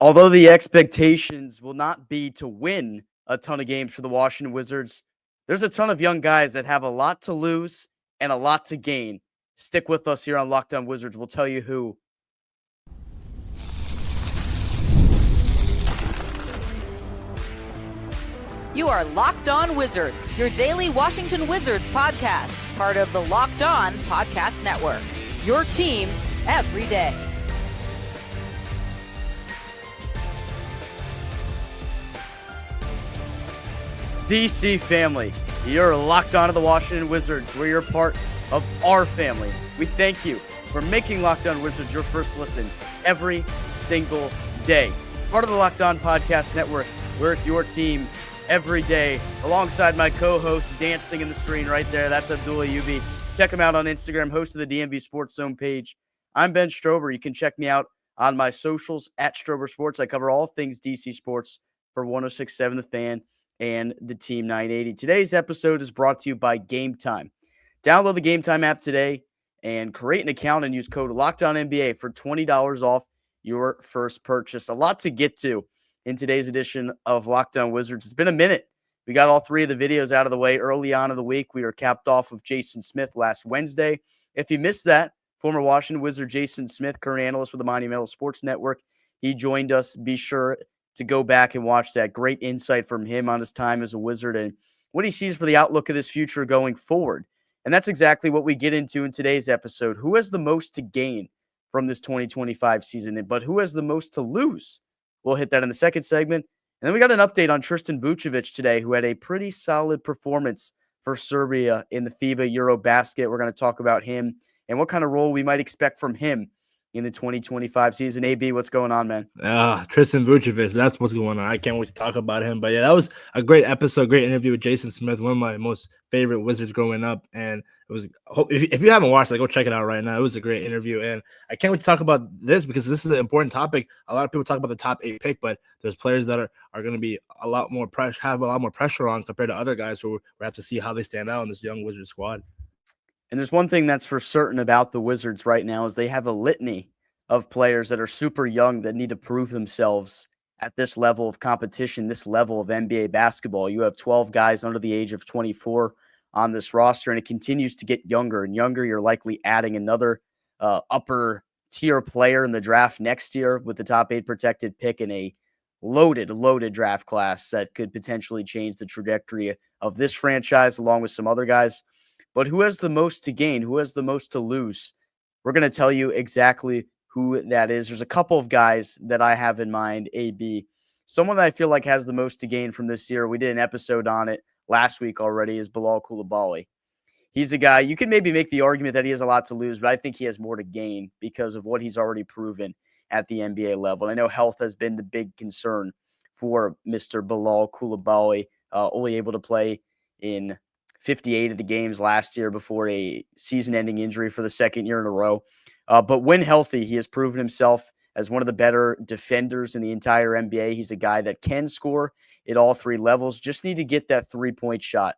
Although the expectations will not be to win a ton of games for the Washington Wizards, there's a ton of young guys that have a lot to lose and a lot to gain. Stick with us here on Locked On Wizards. We'll tell you who. You are Locked On Wizards, your daily Washington Wizards podcast, part of the Locked On Podcast Network. Your team every day. DC family, you're locked on to the Washington Wizards. We're part of our family. We thank you for making Locked On Wizards your first listen every single day. Part of the Locked On Podcast Network, where it's your team every day, alongside my co-host dancing in the screen right there. That's Abdullah Yubi. Check him out on Instagram, host of the DMV Sports Zone page. I'm Ben Strober. You can check me out on my socials at Strober Sports. I cover all things DC sports for 106.7 The Fan and the Team 980. Today's episode is brought to you by Gametime. Download the Gametime app today and create an account and use code LOCKEDONNBA for $20 off your first purchase. A lot to get to in today's edition of Locked On Wizards. It's been a minute. We got all three of the videos out of the way early on in the week. We were capped off with Jason Smith last Wednesday. If you missed that, former Washington Wizard Jason Smith, current analyst with the Monumental Sports Network, he joined us. Be sure to go back and watch that. Great insight from him on his time as a Wizard and what he sees for the outlook of his future going forward. And that's exactly what we get into in today's episode. Who has the most to gain from this 2025 season, but who has the most to lose? We'll hit that in the second segment. And then we got an update on Tristan Vukcevic today, who had a pretty solid performance for Serbia in the FIBA Eurobasket. We're going to talk about him and what kind of role we might expect from him in the 2025 season. AB, what's going on, man? Tristan Vukcevic, that's what's going on. I can't wait to talk about him. But yeah, that was a great episode, great interview with Jason Smith, one of my most favorite Wizards growing up. And it was, if you haven't watched it, go check it out right now. It was a great interview. And I can't wait to talk about this because this is an important topic. A lot of people talk about the top 8 pick, but there's players that are going to be a lot more pressure, have a lot more pressure on compared to other guys who we have to see how they stand out in this young Wizards squad. And there's one thing that's for certain about the Wizards right now is they have a litany of players that are super young that need to prove themselves at this level of competition, this level of NBA basketball. You have 12 guys under the age of 24 on this roster, and it continues to get younger and younger. You're likely adding another upper tier player in the draft next year with the top 8 protected pick in a loaded draft class that could potentially change the trajectory of this franchise along with some other guys. But who has the most to gain? Who has the most to lose? We're going to tell you exactly who that is. There's a couple of guys that I have in mind, AB. Someone that I feel like has the most to gain from this year, we did an episode on it last week already, is Bilal Coulibaly. He's a guy, you can maybe make the argument that he has a lot to lose, but I think he has more to gain because of what he's already proven at the NBA level. And I know health has been the big concern for Mr. Bilal Coulibaly, only able to play in 58 of the games last year before a season-ending injury for the second year in a row. But when healthy, he has proven himself as one of the better defenders in the entire NBA. He's a guy that can score at all 3 levels. Just need to get that 3-point shot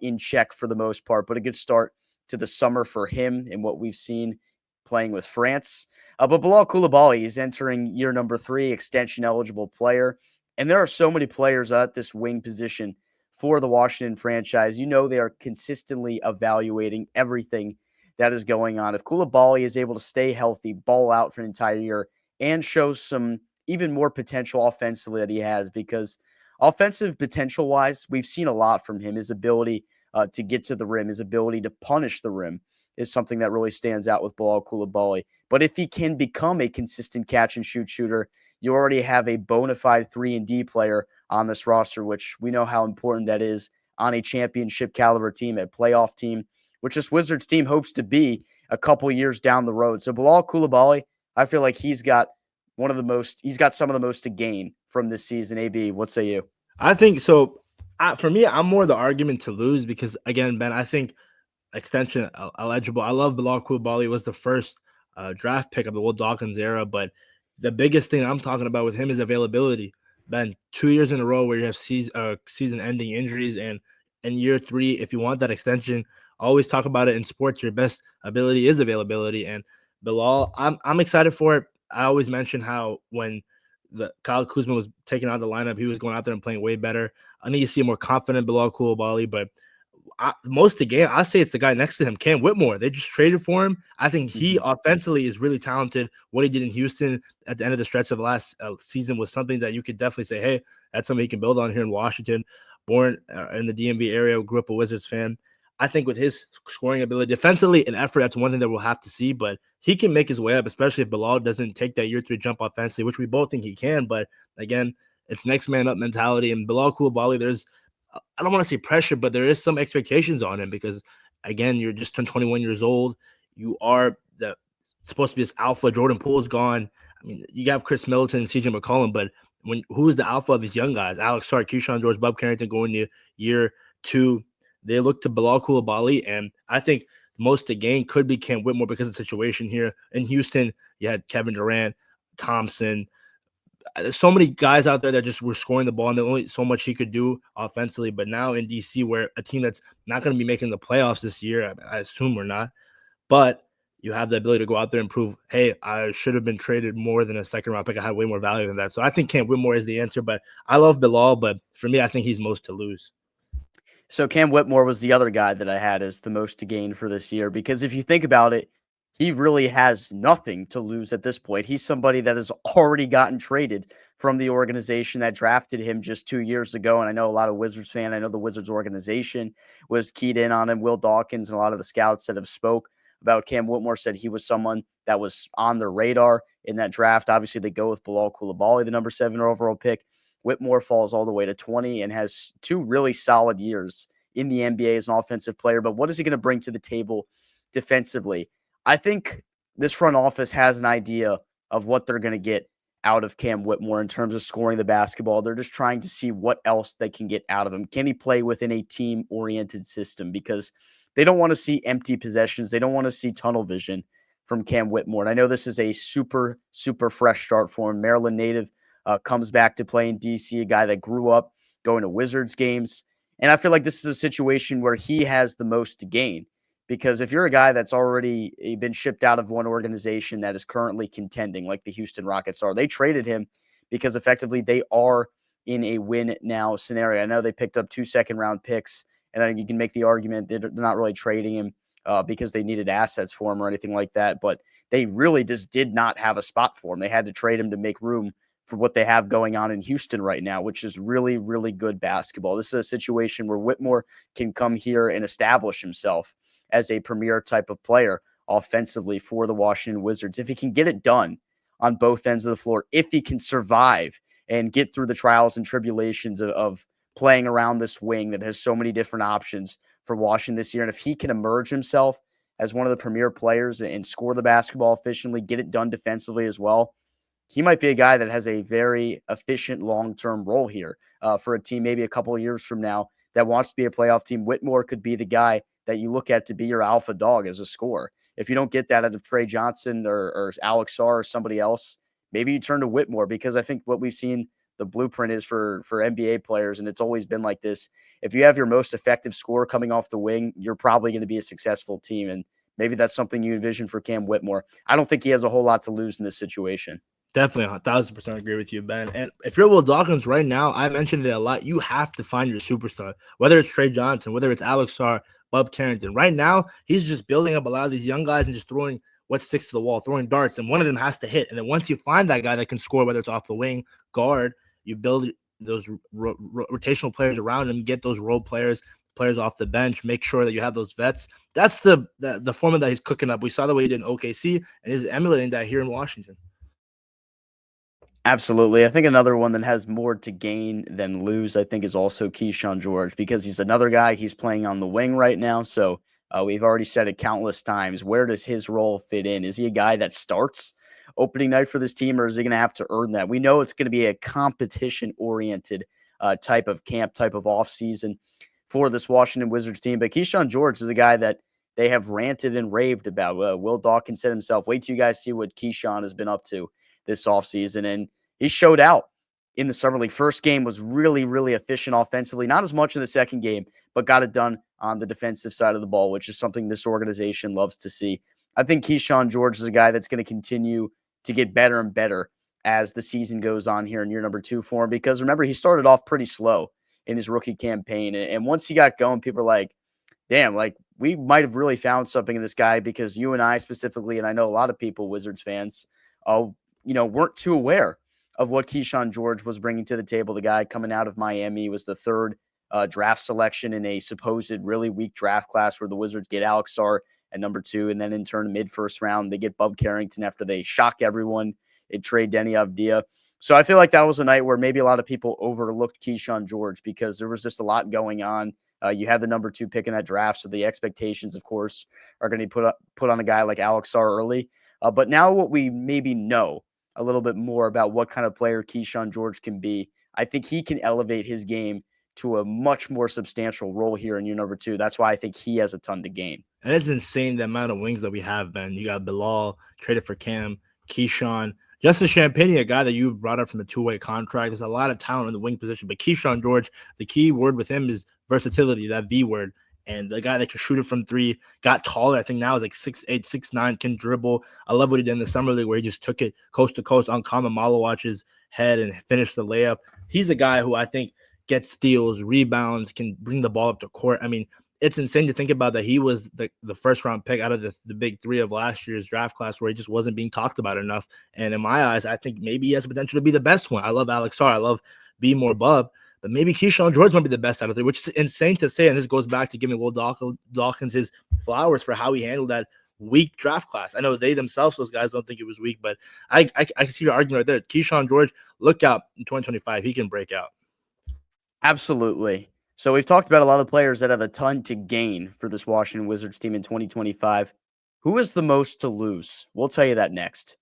in check for the most part. But a good start to the summer for him and what we've seen playing with France. But Bilal Coulibaly is entering year number 3, extension-eligible player. And there are so many players at this wing position for the Washington franchise. You know they are consistently evaluating everything that is going on. If Coulibaly is able to stay healthy, ball out for an entire year, and shows some even more potential offensively that he has, because offensive potential-wise, we've seen a lot from him. His ability to get to the rim, his ability to punish the rim is something that really stands out with Bilal Coulibaly. But if he can become a consistent catch-and-shoot shooter, you already have a bona fide 3-and-D player on this roster, which we know how important that is on a championship caliber team, a playoff team, which this Wizards team hopes to be a couple years down the road. So Bilal Coulibaly, I feel like he's got some of the most to gain from this season. AB, what say you? I think so. For me, I'm more the argument to lose because, again, Ben, I think extension eligible. I love Bilal Coulibaly. Was the first draft pick of the Will Dawkins era, but the biggest thing I'm talking about with him is availability. Ben, 2 years in a row where you have season-ending injuries, and in year 3, if you want that extension, always talk about it in sports. Your best ability is availability, and Bilal, I'm excited for it. I always mention how when the Kyle Kuzma was taking out the lineup. He was going out there and playing way better. I need to see a more confident Bilal Coulibaly, but most of the game, I say it's the guy next to him, Cam Whitmore. They just traded for him. I think he offensively is really talented. What he did in Houston at the end of the stretch of last season was something that you could definitely say, hey, that's something he can build on here in Washington. Born in the DMV area, grew up a Wizards fan. I think with his scoring ability, defensively and effort, that's one thing that we'll have to see. But he can make his way up, especially if Bilal doesn't take that year 3 jump offensively, which we both think he can. But again, it's next man up mentality. And Bilal Coulibaly, I don't want to say pressure, but there is some expectations on him because, again, you're just turned 21 years old. You are supposed to be this alpha. Jordan Poole's gone. I mean, you have Chris Middleton and CJ McCollum, but who is the alpha of these young guys? Alex Sark, Keyshawn George, Bob Carrington going to year 2. They look to Bilal Coulibaly, and I think most to gain could be Cam Whitmore because of the situation here. In Houston, you had Kevin Durant, Thompson. There's so many guys out there that just were scoring the ball, and there's only so much he could do offensively. But now in DC, where a team that's not going to be making the playoffs this year, I assume we're not, but you have the ability to go out there and prove, hey, I should have been traded more than a second-round pick. I had way more value than that. So I think Cam Whitmore is the answer, but I love Bilal, but for me, I think he's most to lose. So Cam Whitmore was the other guy that I had as the most to gain for this year, because if you think about it, he really has nothing to lose at this point. He's somebody that has already gotten traded from the organization that drafted him just 2 years ago. And I know a lot of Wizards fans, I know the Wizards organization was keyed in on him. Will Dawkins and a lot of the scouts that have spoke about Cam Whitmore said he was someone that was on their radar in that draft. Obviously, they go with Bilal Coulibaly, the number 7 overall pick. Whitmore falls all the way to 20 and has 2 really solid years in the NBA as an offensive player. But what is he going to bring to the table defensively? I think this front office has an idea of what they're going to get out of Cam Whitmore in terms of scoring the basketball. They're just trying to see what else they can get out of him. Can he play within a team-oriented system? Because they don't want to see empty possessions. They don't want to see tunnel vision from Cam Whitmore. And I know this is a super, super fresh start for him. Maryland native, comes back to play in DC, a guy that grew up going to Wizards games. And I feel like this is a situation where he has the most to gain. Because if you're a guy that's already been shipped out of one organization that is currently contending, like the Houston Rockets are, they traded him because effectively they are in a win now scenario. I know they picked up 2 second-round picks, and I think you can make the argument that they're not really trading him because they needed assets for him or anything like that. But they really just did not have a spot for him. They had to trade him to make room for what they have going on in Houston right now, which is really, really good basketball. This is a situation where Whitmore can come here and establish himself as a premier type of player offensively for the Washington Wizards. If he can get it done on both ends of the floor, if he can survive and get through the trials and tribulations of playing around this wing that has so many different options for Washington this year, and if he can emerge himself as one of the premier players and score the basketball efficiently, get it done defensively as well, he might be a guy that has a very efficient long-term role here for a team maybe a couple of years from now that wants to be a playoff team. Whitmore could be the guy that you look at to be your alpha dog as a scorer. If you don't get that out of Trey Johnson or Alex Sarr or somebody else, maybe you turn to Whitmore, because I think what we've seen the blueprint is for NBA players, and it's always been like this. If you have your most effective scorer coming off the wing, you're probably going to be a successful team, and maybe that's something you envision for Cam Whitmore. I don't think he has a whole lot to lose in this situation. Definitely 1,000% agree with you, Ben. And if you're Will Dawkins right now, I mentioned it a lot. You have to find your superstar, whether it's Trey Johnson, whether it's Alex Sarr, Bob Carrington. Right now, he's just building up a lot of these young guys and just throwing what sticks to the wall, throwing darts, and one of them has to hit. And then once you find that guy that can score, whether it's off the wing, guard, you build those rotational players around him, get those role players off the bench, make sure that you have those vets. That's the formula that he's cooking up. We saw the way he did in OKC, and he's emulating that here in Washington. Absolutely. I think another one that has more to gain than lose, I think, is also Keyshawn George, because he's another guy. He's playing on the wing right now. So we've already said it countless times. Where does his role fit in? Is he a guy that starts opening night for this team, or is he going to have to earn that? We know it's going to be a competition-oriented type of camp, type of offseason for this Washington Wizards team. But Keyshawn George is a guy that they have ranted and raved about. Will Dawkins said himself, wait till you guys see what Keyshawn has been up to this offseason. And he showed out in the Summer League. First game was really, really efficient offensively. Not as much in the second game, but got it done on the defensive side of the ball, which is something this organization loves to see. I think Keyshawn George is a guy that's going to continue to get better and better as the season goes on here in year number 2 for him, because remember, he started off pretty slow in his rookie campaign. And once he got going, people are like, damn, like we might have really found something in this guy, because you and I specifically, and I know a lot of people, Wizards fans, weren't too aware of what Keyshawn George was bringing to the table. The guy coming out of Miami was the third draft selection in a supposed really weak draft class, where the Wizards get Alex Sarr at number 2, and then in turn mid-first round they get Bub Carrington after they shock everyone and trade Denny Avdia. So I feel like that was a night where maybe a lot of people overlooked Keyshawn George, because there was just a lot going on. You had the number 2 pick in that draft, so the expectations, of course, are going to be put on a guy like Alex Sarr early. But now what we maybe know a little bit more about what kind of player Keyshawn George can be, I think he can elevate his game to a much more substantial role here in year number 2. That's why I think he has a ton to gain. And it's insane the amount of wings that we have, Ben. You got Bilal, traded for Cam, Keyshawn, Justin Champagne, a guy that you brought up from a 2-way contract. There's a lot of talent in the wing position, but Keyshawn George, the key word with him is versatility, that V word. And the guy that can shoot it from 3, got taller. I think now is like 6'8", 6'9", can dribble. I love what he did in the summer league, where he just took it coast to coast on Kama Malawach's head and finished the layup. He's a guy who I think gets steals, rebounds, can bring the ball up to court. I mean, it's insane to think about that he was the first round pick out of the big 3 of last year's draft class, where he just wasn't being talked about enough. And in my eyes, I think maybe he has the potential to be the best one. I love Alex Sarr. I love B more Bub. But maybe Keyshawn George might be the best out of 3, which is insane to say. And this goes back to giving Will Dawkins his flowers for how he handled that weak draft class. I know they themselves, those guys, don't think it was weak, but I see your argument right there. Keyshawn George, look out in 2025. He can break out. Absolutely. So we've talked about a lot of players that have a ton to gain for this Washington Wizards team in 2025. Who is the most to lose? We'll tell you that next.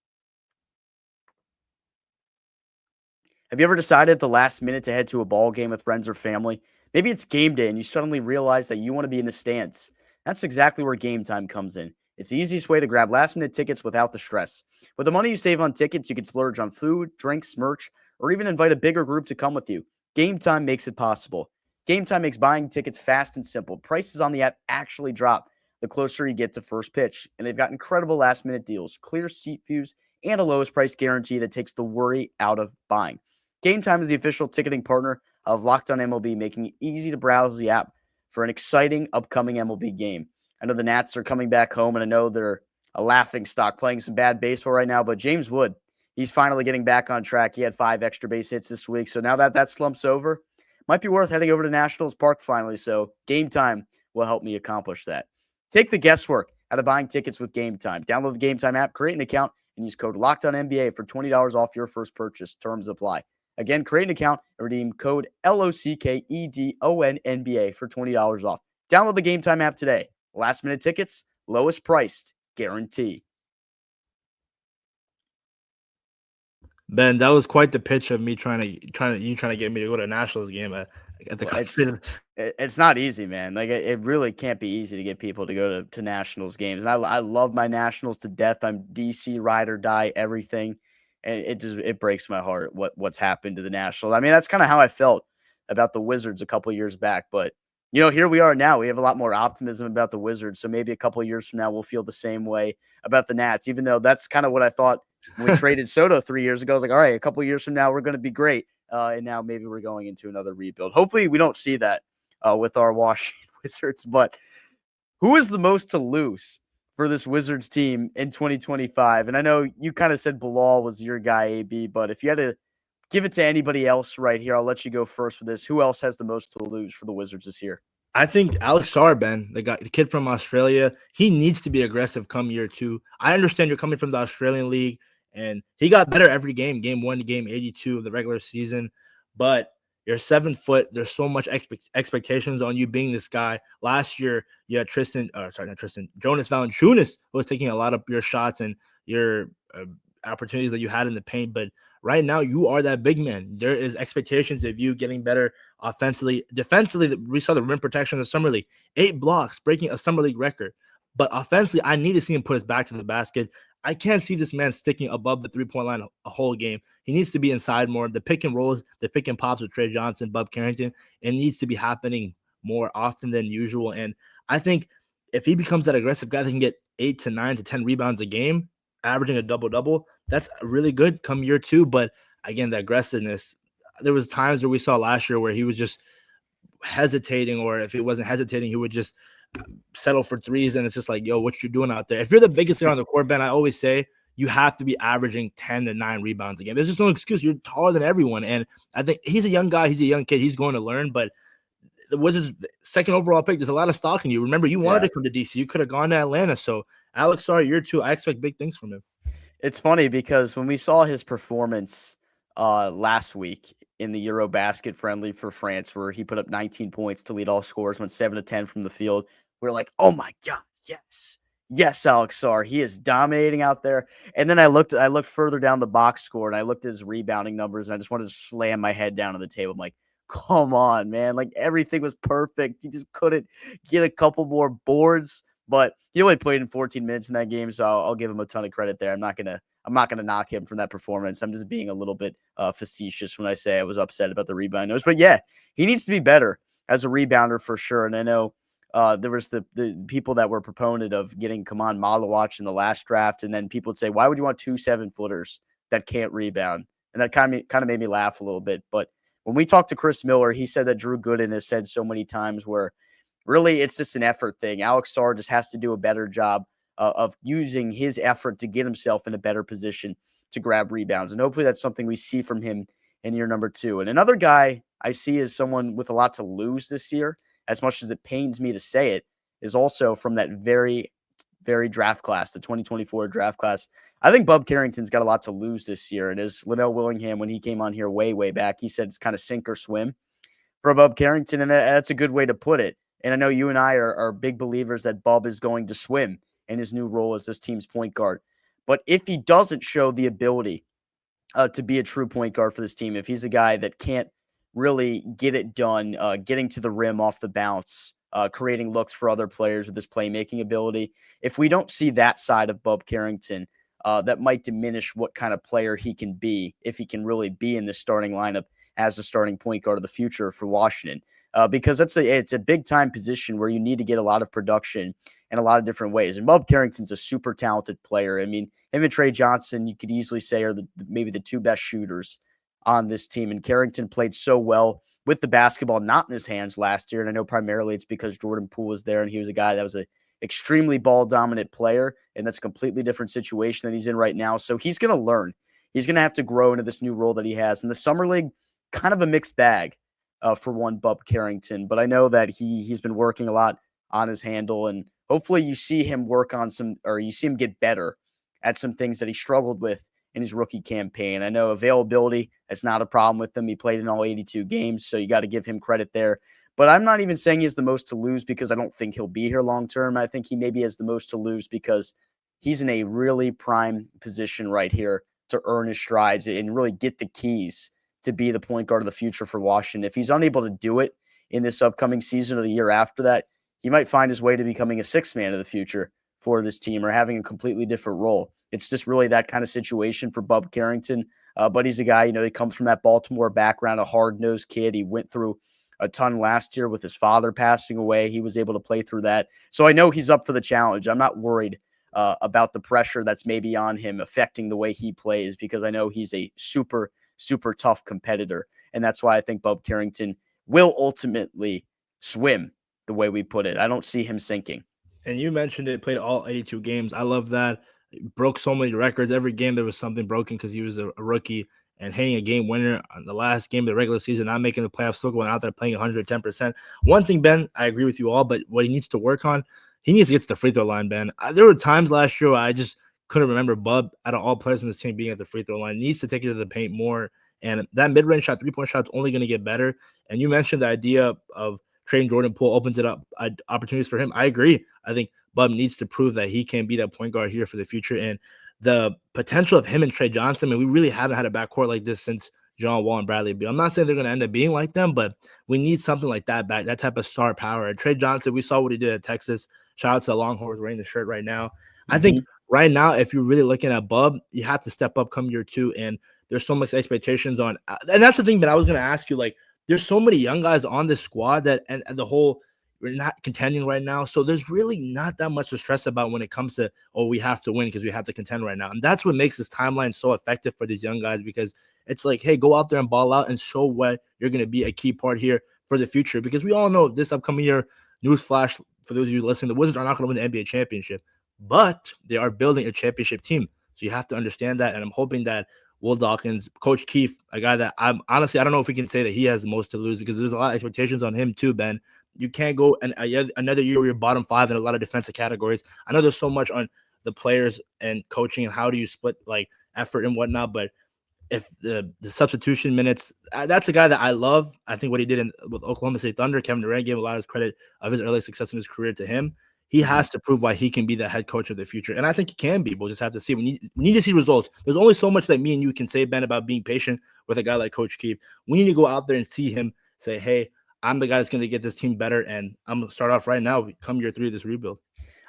Have you ever decided at the last minute to head to a ball game with friends or family? Maybe it's game day and you suddenly realize that you want to be in the stands. That's exactly where Gametime comes in. It's the easiest way to grab last-minute tickets without the stress. With the money you save on tickets, you can splurge on food, drinks, merch, or even invite a bigger group to come with you. Gametime makes it possible. Gametime makes buying tickets fast and simple. Prices on the app actually drop the closer you get to first pitch, and they've got incredible last-minute deals, clear seat views, and a lowest price guarantee that takes the worry out of buying. Gametime is the official ticketing partner of Locked On MLB, making it easy to browse the app for an exciting upcoming MLB game. I know the Nats are coming back home, and I know they're a laughingstock playing some bad baseball right now, but James Wood, he's finally getting back on track. He had 5 extra base hits this week, so now that slump's over, might be worth heading over to Nationals Park finally, so Gametime will help me accomplish that. Take the guesswork out of buying tickets with Gametime. Download the Gametime app, create an account, and use code LOCKEDONNBA for $20 off your first purchase. Terms apply. Again, create an account and redeem code LOCKEDONNBA for $20 off. Download the Gametime app today. Last minute tickets, lowest priced, guarantee. Ben, that was quite the pitch of me trying to get me to go to a Nationals game at the. It's not easy, man. Like it really can't be easy to get people to go to Nationals games. And I love my Nationals to death. I'm DC ride or die everything. And it breaks my heart what's happened to the Nationals. I mean, that's kind of how I felt about the Wizards a couple years back. But, here we are now. We have a lot more optimism about the Wizards. So maybe a couple years from now, we'll feel the same way about the Nats, even though that's kind of what I thought when we traded Soto 3 years ago. I was like, all right, a couple years from now, we're going to be great. And now maybe we're going into another rebuild. Hopefully we don't see that with our Washington Wizards. But who is the most to lose for this Wizards team in 2025? And I know you kind of said Bilal was your guy, AB, but if you had to give it to anybody else right here, I'll let you go first with this. Who else has the most to lose for the Wizards this year? I think Alex Sarr, Ben, the kid from Australia, he needs to be aggressive come year 2. I understand you're coming from the Australian League, and he got better every game 1 to game 82 of the regular season, but you're 7 foot. There's so much expectations on you being this guy. Last year, you had Jonas Valanciunas was taking a lot of your shots and your opportunities that you had in the paint. But right now, you are that big man. There is expectations of you getting better offensively. Defensively, we saw the rim protection in the Summer League. 8 blocks, breaking a Summer League record. But offensively, I need to see him put his back to the basket. I can't see this man sticking above the three-point line a whole game. He needs to be inside more. The pick and rolls, the pick and pops with Trey Johnson, Bub Carrington, it needs to be happening more often than usual. And I think if he becomes that aggressive guy that can get 8 to 9 to 10 rebounds a game, averaging a double-double, that's really good come year 2. But again, the aggressiveness, there was times where we saw last year where he was just hesitating, or if he wasn't hesitating, he would just settle for threes. And it's just like, yo, what you doing out there? If you're the biggest guy on the court, Ben, I always say you have to be averaging 10 to 9 rebounds a game. There's just no excuse. You're taller than everyone. And I think he's a young guy. He's a young kid. He's going to learn. But the Wizards' second overall pick, there's a lot of stock in you. Remember, you wanted to come to DC. You could have gone to Atlanta. So Alex Sarr, year 2, I expect big things from him. It's funny because when we saw his performance last week in the Eurobasket friendly for France, where he put up 19 points to lead all scorers, went 7 to 10 from the field, we are like, oh my God, yes, Alex Sarr, he is dominating out there. And then I looked further down the box score, and I looked at his rebounding numbers, and I just wanted to slam my head down on the table. I'm like, come on, man! Like everything was perfect. He just couldn't get a couple more boards. But he only played in 14 minutes in that game, so I'll give him a ton of credit there. I'm not gonna knock him from that performance. I'm just being a little bit facetious when I say I was upset about the rebound numbers. But yeah, he needs to be better as a rebounder for sure. And I know there was the people that were proponent of getting Kaman Malawach in the last draft, and then people would say, why would you want 2 7-footers that can't rebound? And that kind of made me laugh a little bit. But when we talked to Chris Miller, he said that Drew Gooden has said so many times where really it's just an effort thing. Alex Sarr just has to do a better job of using his effort to get himself in a better position to grab rebounds. And hopefully that's something we see from him in year number 2. And another guy I see as someone with a lot to lose this year, as much as it pains me to say it, is also from that very, very draft class, the 2024 draft class. I think Bub Carrington's got a lot to lose this year. And as Linnell Willingham, when he came on here way, way back, he said it's kind of sink or swim for Bub Carrington. And that's a good way to put it. And I know you and I are big believers that Bub is going to swim in his new role as this team's point guard. But if he doesn't show the ability to be a true point guard for this team, if he's a guy that can't really get it done, getting to the rim off the bounce, creating looks for other players with his playmaking ability, if we don't see that side of Bub Carrington, that might diminish what kind of player he can be, if he can really be in the starting lineup as the starting point guard of the future for Washington. Because it's a big time position where you need to get a lot of production in a lot of different ways. And Bub Carrington's a super talented player. I mean, him and Trey Johnson, you could easily say are maybe the 2 best shooters on this team. And Carrington played so well with the basketball not in his hands last year. And I know primarily it's because Jordan Poole was there and he was a guy that was an extremely ball dominant player. And that's a completely different situation that he's in right now. So he's going to learn. He's going to have to grow into this new role that he has. And the Summer League, kind of a mixed bag for one Bub Carrington. But I know that he's been working a lot on his handle. And hopefully you see him work on you see him get better at some things that he struggled with in his rookie campaign. I know availability is not a problem with him. He played in all 82 games, so you got to give him credit there. But I'm not even saying he has the most to lose because I don't think he'll be here long term. I think he maybe has the most to lose because he's in a really prime position right here to earn his strides and really get the keys to be the point guard of the future for Washington. If he's unable to do it in this upcoming season or the year after that, he might find his way to becoming a 6th man of the future for this team or having a completely different role. It's just really that kind of situation for Bub Carrington. But he's a guy, he comes from that Baltimore background, a hard-nosed kid. He went through a ton last year with his father passing away. He was able to play through that. So I know he's up for the challenge. I'm not worried about the pressure that's maybe on him affecting the way he plays because I know he's a super, super tough competitor. And that's why I think Bub Carrington will ultimately swim the way we put it. I don't see him sinking. And you mentioned it, played all 82 games. I love that. Broke so many records. Every game there was something broken because he was a rookie and hitting a game winner on the last game of the regular season, not making the playoffs, still going out there playing 110%. One thing, Ben, I agree with you all, but what he needs to work on, he needs to get to the free throw line, Ben. There were times last year where I just couldn't remember Bub out of all players in this team being at the free throw line. He needs to take it to the paint more. And that mid-range shot, 3-point shot is only going to get better. And you mentioned the idea of trading Jordan Poole opens it up opportunities for him. I agree. I think Bub needs to prove that he can be that point guard here for the future. And the potential of him and Trey Johnson, we really haven't had a backcourt like this since John Wall and Bradley Beal. I'm not saying they're going to end up being like them, but we need something like that back, that type of star power. And Trey Johnson, we saw what he did at Texas. Shout out to Longhorns wearing the shirt right now. I think right now, if you're really looking at Bub, you have to step up come year 2. And there's so much expectations on, and that's the thing that I was going to ask you, like, there's so many young guys on this squad that, and the whole We're not contending right now. So there's really not that much to stress about when it comes to, oh, we have to win because we have to contend right now. And that's what makes this timeline so effective for these young guys, because it's like, hey, go out there and ball out and show what you're going to be a key part here for the future. Because we all know this upcoming year, newsflash for those of you listening, the Wizards are not going to win the NBA championship, but they are building a championship team. So you have to understand that. And I'm hoping that Will Dawkins, Coach Keefe, a guy that I'm honestly, I don't know if we can say that he has the most to lose, because there's a lot of expectations on him too, Ben. You can't go another year where you're bottom 5 in a lot of defensive categories. I know there's so much on the players and coaching and how do you split like effort and whatnot, but if the substitution minutes, that's a guy that I love. I think what he did with Oklahoma State Thunder, Kevin Durant gave a lot of credit of his early success in his career to him. He has to prove why he can be the head coach of the future. And I think he can be. We'll just have to see. We need to see results. There's only so much that me and you can say, Ben, about being patient with a guy like Coach Keefe. We need to go out there and see him say, hey, I'm the guy that's going to get this team better, and I'm going to start off right now. Come year 3 of this rebuild.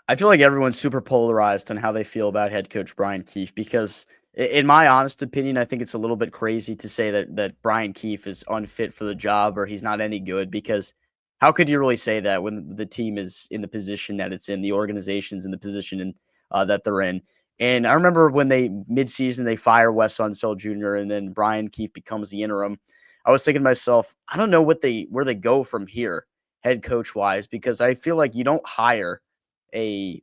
I feel like everyone's super polarized on how they feel about head coach Brian Keefe, because in my honest opinion, I think it's a little bit crazy to say that Brian Keefe is unfit for the job or he's not any good, because how could you really say that when the team is in the position that it's in, the organization's in the position that they're in? And I remember when midseason they fire Wes Unseld Jr. and then Brian Keefe becomes the interim. I was thinking to myself, I don't know where they go from here, head coach wise, because I feel like you don't hire a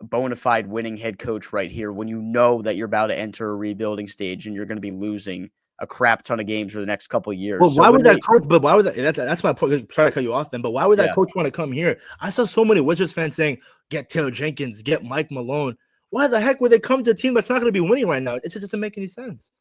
bona fide winning head coach right here when you know that you're about to enter a rebuilding stage and you're going to be losing a crap ton of games for the next couple of years. Well, why would that coach? But why would that? That's my point. Sorry to cut you off, then. But why would that coach want to come here? I saw so many Wizards fans saying, "Get Taylor Jenkins, get Mike Malone." Why the heck would they come to a team that's not going to be winning right now? It just doesn't make any sense.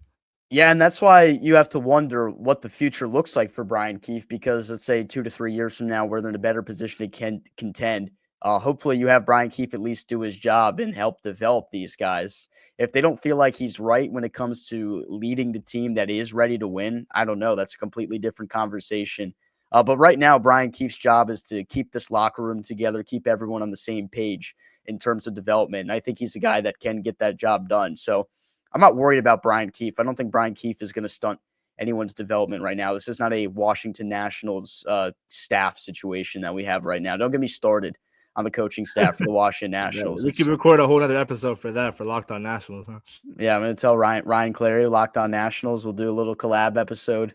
Yeah, and that's why you have to wonder what the future looks like for Brian Keefe, because let's say 2 to 3 years from now, where they're in a better position to contend. Hopefully, you have Brian Keefe at least do his job and help develop these guys. If they don't feel like he's right when it comes to leading the team that is ready to win, I don't know. That's a completely different conversation. But right now, Brian Keefe's job is to keep this locker room together, keep everyone on the same page in terms of development. And I think he's a guy that can get that job done. So I'm not worried about Brian Keefe. I don't think Brian Keefe is going to stunt anyone's development right now. This is not a Washington Nationals staff situation that we have right now. Don't get me started on the coaching staff for the Washington Nationals. We could record a whole other episode for that, for Locked On Nationals. Huh? Yeah, I'm going to tell Ryan Clary, Locked On Nationals, we'll do a little collab episode.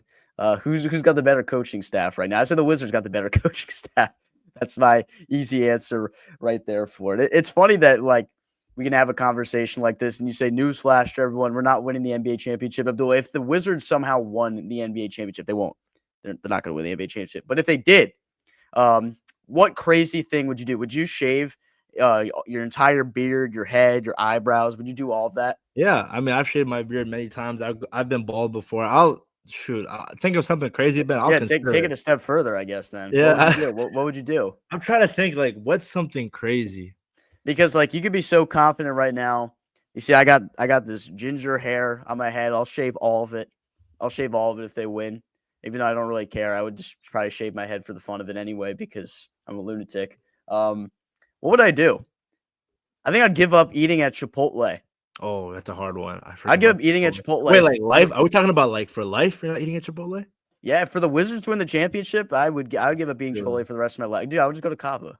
Who's got the better coaching staff right now? I said the Wizards got the better coaching staff. That's my easy answer right there for it. It's funny that like we can have a conversation like this and you say, newsflash to everyone, we're not winning the NBA championship. Abdullah, if the Wizards somehow won the NBA championship, they won't. They're not going to win the NBA championship. But if they did, what crazy thing would you do? Would you shave your entire beard, your head, your eyebrows? Would you do all of that? Yeah, I mean, I've shaved my beard many times. I've been bald before. I'll think of something crazy, but I'll take it a step further, I guess. Then, yeah. What would you do? I'm trying to think like what's something crazy, because like you could be so confident right now. You see, I got this ginger hair on my head. I'll shave all of it. I'll shave all of it if they win. Even though I don't really care, I would just probably shave my head for the fun of it anyway because I'm a lunatic. What would I do? I think I'd give up eating at Chipotle. Oh, that's a hard one. I'd give up eating at Chipotle. Wait, like life? Are we talking about like for life? You're not eating at Chipotle? Yeah, for the Wizards to win the championship, I would give up eating Chipotle for the rest of my life. Dude, I would just go to Cava.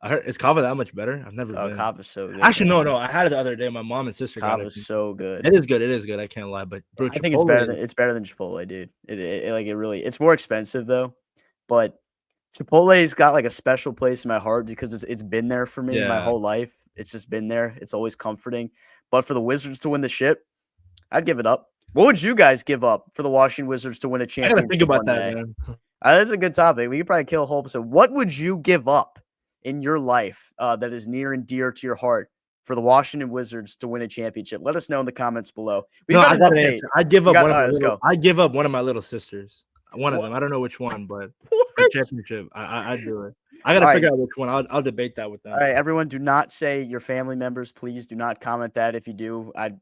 I heard, is Cava that much better? I've never been. Cava's so good. Actually, no. I had it the other day. My mom and sister got it. Cava's so good. It is good. It is good. I can't lie. But bro, I think it's better than Chipotle, dude. It's more expensive though, but Chipotle's got like a special place in my heart because it's been there for me my whole life. It's just been there. It's always comforting. But for the Wizards to win the ship, I'd give it up. What would you guys give up for the Washington Wizards to win a championship? I gotta think about that, man. That's a good topic. We could probably kill a whole episode. What would you give up in your life that is near and dear to your heart for the Washington Wizards to win a championship? Let us know in the comments below. I got an answer. I'd give up I'd give up one of my little sisters. One of them. I don't know which one, but the championship. I'd do it. I gotta figure out which one. I'll debate that with them. All right, everyone, do not say your family members. Please do not comment that. If you do, I'm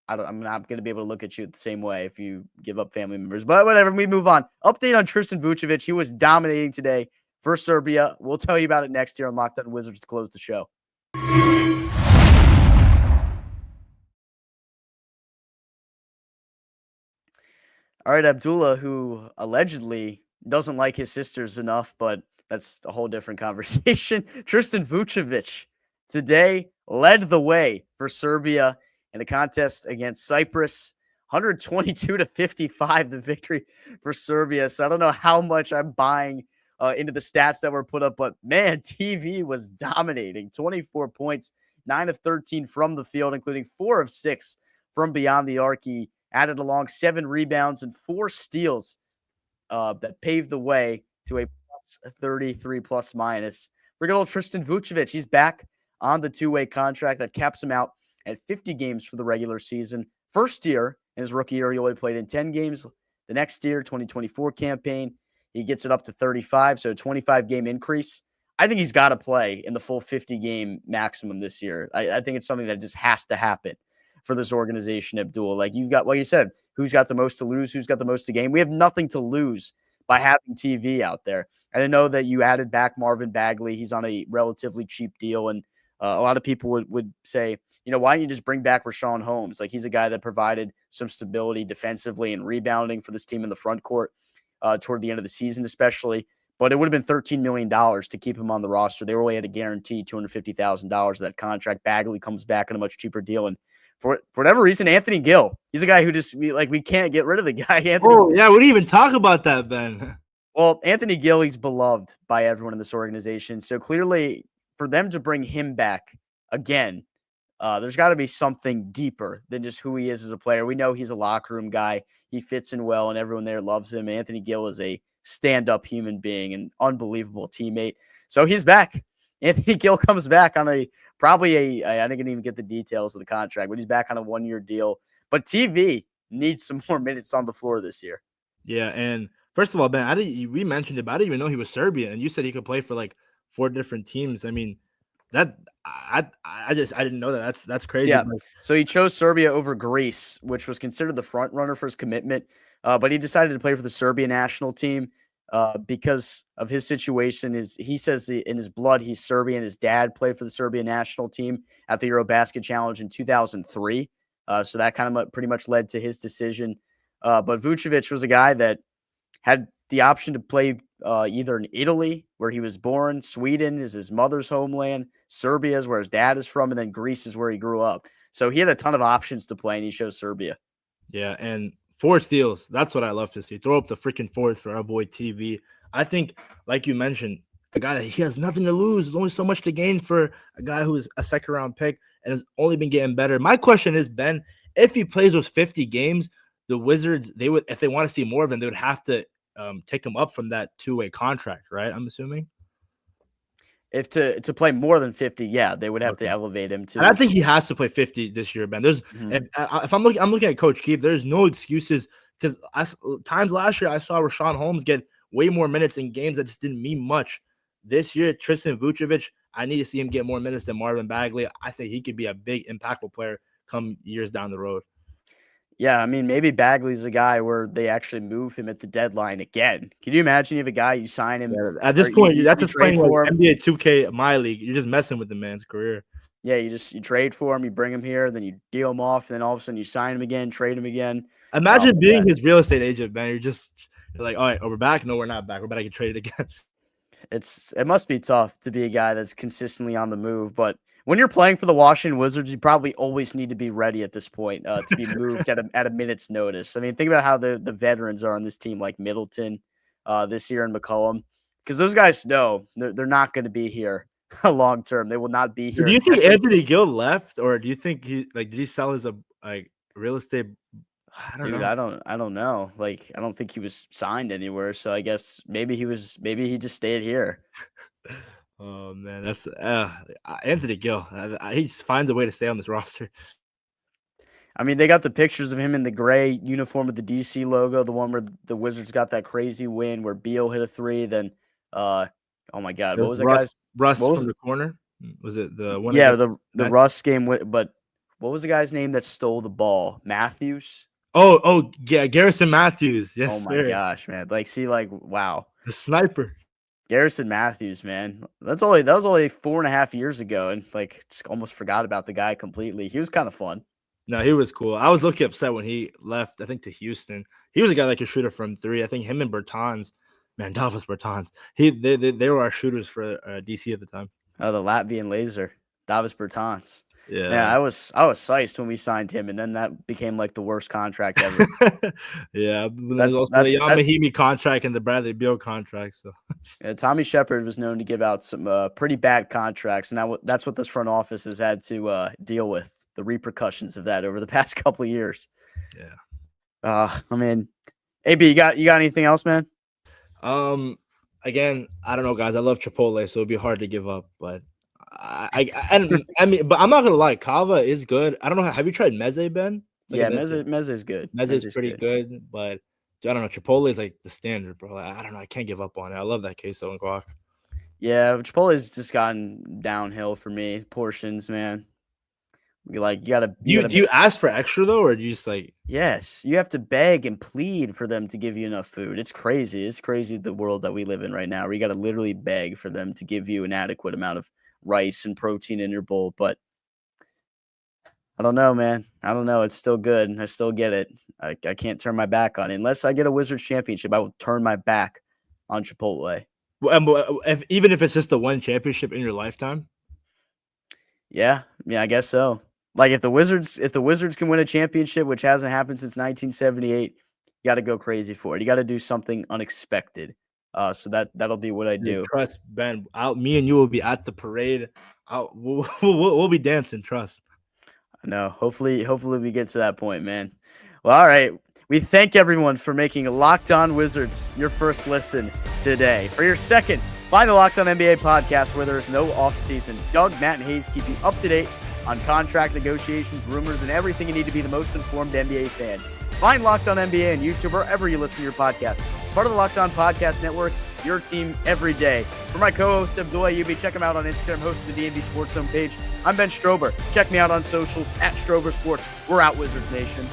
not going to be able to look at you the same way if you give up family members. But whatever, we move on. Update on Tristan Vukcevic. He was dominating today for Serbia. We'll tell you about it next year on Locked On Wizards to close the show. All right, Abdullah, who allegedly doesn't like his sisters enough, but that's a whole different conversation. Tristan Vukcevic today led the way for Serbia in a contest against Cyprus. 122-55, the victory for Serbia. So I don't know how much I'm buying into the stats that were put up, but man, TV was dominating. 24 points, 9 of 13 from the field, including 4 of 6 from beyond the arc. He added along 7 rebounds and 4 steals that paved the way to a plus 33 plus minus. For good old Tristan Vukcevic, he's back on the two-way contract that caps him out at 50 games for the regular season. First year, in his rookie year, he only played in 10 games. The next year, 2024 campaign, he gets it up to 35, so a 25-game increase. I think he's got to play in the full 50-game maximum this year. I think it's something that just has to happen for this organization, Abdullah. Like you've got, like you said, who's got the most to lose, who's got the most to gain. We have nothing to lose by having TV out there. And I know that you added back Marvin Bagley. He's on a relatively cheap deal, and a lot of people would say, why don't you just bring back Rashawn Holmes? Like, he's a guy that provided some stability defensively and rebounding for this team in the front court toward the end of the season, especially. But it would have been $13 million to keep him on the roster. They were only had to guarantee $250,000 of that contract. Bagley comes back on a much cheaper deal. And for whatever reason, Anthony Gill, he's a guy who we can't get rid of the guy. Yeah, we didn't even talk about that, Ben. Well, Anthony Gill, he's beloved by everyone in this organization. So clearly, for them to bring him back again, there's got to be something deeper than just who he is as a player. We know he's a locker room guy. He fits in well, and everyone there loves him. Anthony Gill is a stand-up human being, an unbelievable teammate. So he's back. Anthony Gill comes back on I didn't even get the details of the contract, but he's back on a 1-year deal. But TV needs some more minutes on the floor this year. Yeah, and first of all, Ben, we mentioned it, but I didn't even know he was Serbian, and you said he could play for like 4 different teams. I mean, that I didn't know that. That's crazy. Yeah. So he chose Serbia over Greece, which was considered the front runner for his commitment. But he decided to play for the Serbia national team because of his situation. He says in his blood he's Serbian. His dad played for the Serbia national team at the Eurobasket Challenge in 2003. So that kind of pretty much led to his decision. But Vukcevic was a guy that had the option to play either in Italy, where he was born, Sweden is his mother's homeland, Serbia is where his dad is from, and then Greece is where he grew up. So he had a ton of options to play, and he chose Serbia. Yeah, and 4 steals. That's what I love to see. Throw up the freaking 4th for our boy TV. I think, like you mentioned, a guy that he has nothing to lose. There's only so much to gain for a guy who is a second-round pick and has only been getting better. My question is, Ben, if he plays those 50 games, the Wizards, if they want to see more of him, they would have to take him up from that 2-way contract, right? I'm assuming. If to play more than 50, yeah, they would have to elevate him to. And I think he has to play 50 this year, Ben. If I'm looking at Coach Keefe, there's no excuses, because times last year I saw Rashawn Holmes get way more minutes in games that just didn't mean much. This year, Tristan Vukcevic, I need to see him get more minutes than Marvin Bagley. I think he could be a big, impactful player come years down the road. Yeah, I mean, maybe Bagley's a guy where they actually move him at the deadline again. Can you imagine you have a guy, you sign him? Yeah, at this point, that's just playing like NBA 2K, my league. You're just messing with the man's career. Yeah, you trade for him, you bring him here, then you deal him off, and then all of a sudden you sign him again, trade him again. Imagine being his real estate agent, man. You're like, all right, we're back. No, we're not back. We're about to get traded again. It must be tough to be a guy that's consistently on the move, but when you're playing for the Washington Wizards, you probably always need to be ready at this point to be moved at a minute's notice. I mean, think about how the veterans are on this team, like Middleton this year and McCollum, because those guys know they're not going to be here long term. They will not be here. So do you think Anthony Gill left, or do you think did he sell his real estate? I don't know. I don't know. Like, I don't think he was signed anywhere. So I guess maybe he just stayed here. Oh man, that's Anthony Gill. He just finds a way to stay on this roster. I mean, they got the pictures of him in the gray uniform with the DC logo, the one where the Wizards got that crazy win where Beal hit a 3. Then, oh my God, what was that guy's? Russ from the corner? Was it the one? Yeah, the Russ game. But what was the guy's name that stole the ball? Matthews. Oh yeah, Garrison Matthews. Yes. Oh my gosh, man! Wow, the sniper. Garrison Matthews, man. That was only 4.5 years ago, and just almost forgot about the guy completely. He was kind of fun. No, he was cool. I was looking upset when he left, I think, to Houston. He was a guy that could shoot it from 3. I think him and Bertans Man, Davis Bertans. They were our shooters for DC at the time. Oh, the Latvian laser, Davis Bertans. Yeah, Man, I was psyched when we signed him, and then that became like the worst contract ever. yeah. There's also the Yamahimi contract and the Bradley Beal contract. So Tommy Shepard was known to give out some pretty bad contracts, and that's what this front office has had to deal with, the repercussions of that over the past couple of years. Yeah. I mean, AB, you got anything else, man? Again, I don't know, guys. I love Chipotle, so it'd be hard to give up, but I mean, but I'm not gonna lie, Kava is good. I don't know. Have you tried Meze, Ben? Yeah, Meze is good. Meze is pretty good, but I don't know. Chipotle is like the standard, bro. I don't know. I can't give up on it. I love that queso and guac. Yeah, Chipotle's just gotten downhill for me. Portions, man. You gotta. Do you ask for extra though, or do you just like? Yes, you have to beg and plead for them to give you enough food. It's crazy. It's crazy the world that we live in right now, where you got to literally beg for them to give you an adequate amount of rice and protein in your bowl. But I don't know, man. I don't know. It's still good. I still get it. I can't turn my back on it. Unless I get a Wizards championship, I will turn my back on Chipotle. Even if it's just the one championship in your lifetime. Yeah, I guess so. Like if the Wizards can win a championship, which hasn't happened since 1978, you got to go crazy for it. You got to do something unexpected. So that'll be what I do. Trust, Ben. Me and you will be at the parade. We'll be dancing. Trust. I know. Hopefully we get to that point, man. Well, all right. We thank everyone for making Locked On Wizards your first listen today. For your second, find the Locked On NBA podcast where there is no offseason. Doug, Matt, and Hayes keep you up to date on contract negotiations, rumors, and everything you need to be the most informed NBA fan. Find Locked On NBA on YouTube or wherever you listen to your podcast. Part of the Locked On Podcast Network, your team every day. For my co-host, Abdullah, check him out on Instagram, hosting the D&B Sports Zone page. I'm Ben Strober. Check me out on socials, @Strober Sports. We're out, Wizards Nation.